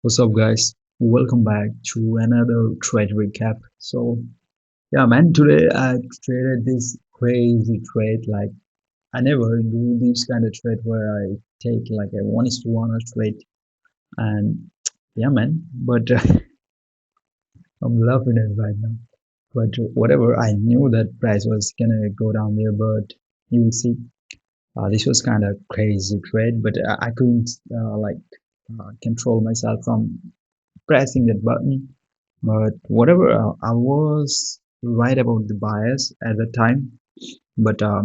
What's up, guys? Welcome back to another trade recap. Yeah, man, today I traded this crazy trade. Like, I never do this kind of trade where I take like a 1:1 trade. And yeah, man, but I'm loving it right now. But whatever, I knew that price was gonna go down there, but you will see. This was kind of crazy trade, but I couldn't control myself from pressing that button. But whatever, I was right about the bias at the time, but I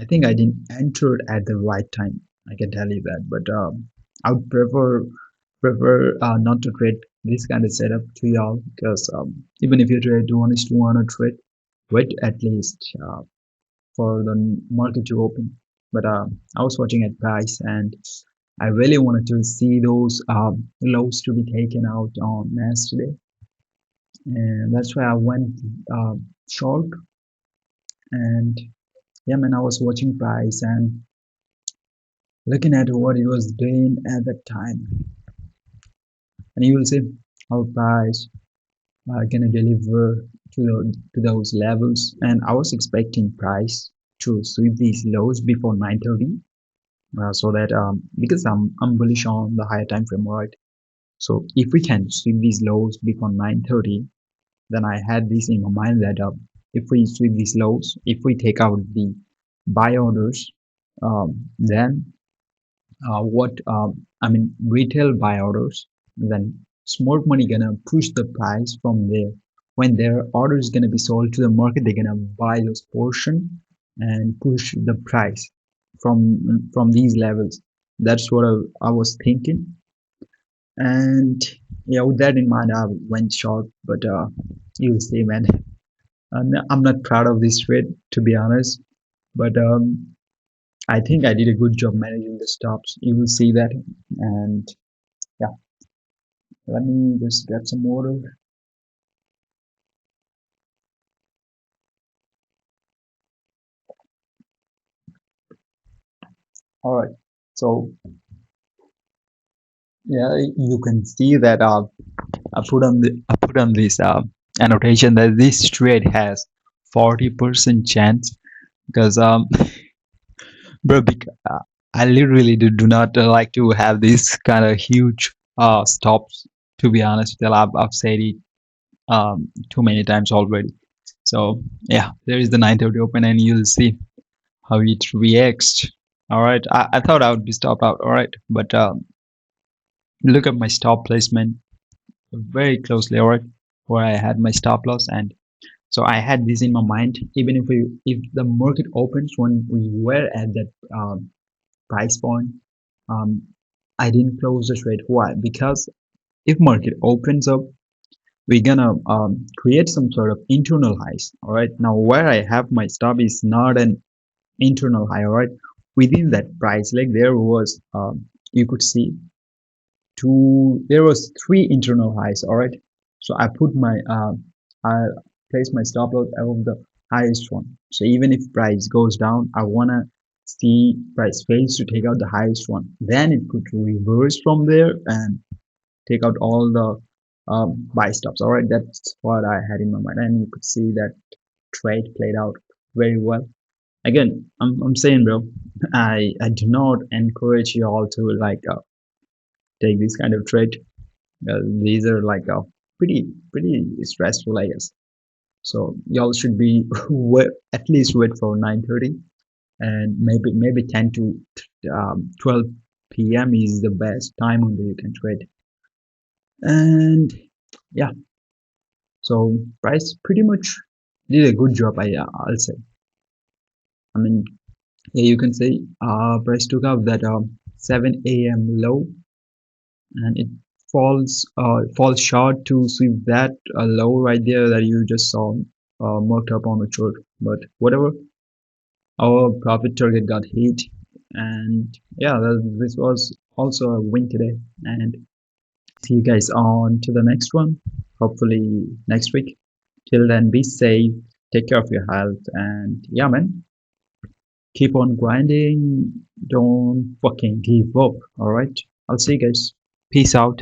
think I didn't enter it at the right time. I can tell you that. But I would prefer not to trade this kind of setup to y'all because even if you trade 1:1 or trade, wait at least for the market to open. But I was watching at price and I really wanted to see those lows to be taken out on yesterday, and that's why I went short. And yeah, man, I was watching price and looking at what it was doing at that time, and you will see how price gonna deliver to those levels. And I was expecting price to sweep these lows before 9:30, so that because I'm bullish on the higher time frame, right? So if we can sweep these lows before 9:30, then I had this in my mind that if we sweep these lows, if we take out the buy orders, then what I mean retail buy orders, then smart money gonna push the price from there. When their order is gonna be sold to the market, they're gonna buy those portion and push the price from these levels. That's what I was thinking. And yeah, with that in mind, I went short. But you'll see, man. I'm not proud of this trade, to be honest, but I think I did a good job managing the stops. You will see that. And yeah, let me just get some water. All right. So yeah, you can see that I put on this annotation that this trade has 40% chance because bro, I literally do not like to have this kind of huge stops. To be honest, till I've said it too many times already. So yeah, there is the 9:30 open, and you'll see how it reacts. All right, I thought I would be stopped out. All right, but look at my stop placement very closely. All right, where I had my stop loss, and so I had this in my mind. Even if the market opens when we were at that price point, um, I didn't close the trade. Why? Because if market opens up, we're gonna create some sort of internal highs. All right, now where I have my stop is not an internal high. All right, within that price, like there was you could see there was three internal highs. All right, so I placed my stop loss above the highest one. So even if price goes down, I wanna see price fails to take out the highest one, then it could reverse from there and take out all the buy stops. All right, that's what I had in my mind, and you could see that trade played out very well. Again, I'm saying, bro, I do not encourage you all to take this kind of trade. These are pretty stressful, I guess. So y'all should be at least wait for 9:30, and maybe 10 to 12 p.m. is the best time when you can trade. And yeah, so price pretty much did a good job. I'll say. I mean, yeah, you can say price took out that 7 a.m. low, and it falls short to sweep that low right there that you just saw marked up on the chart. But whatever, our profit target got hit, and yeah, this was also a win today. And see you guys on to the next one. Hopefully next week. Till then, be safe, take care of your health, and yeah, man, keep on grinding. Don't fucking give up. All right. I'll see you guys. Peace out.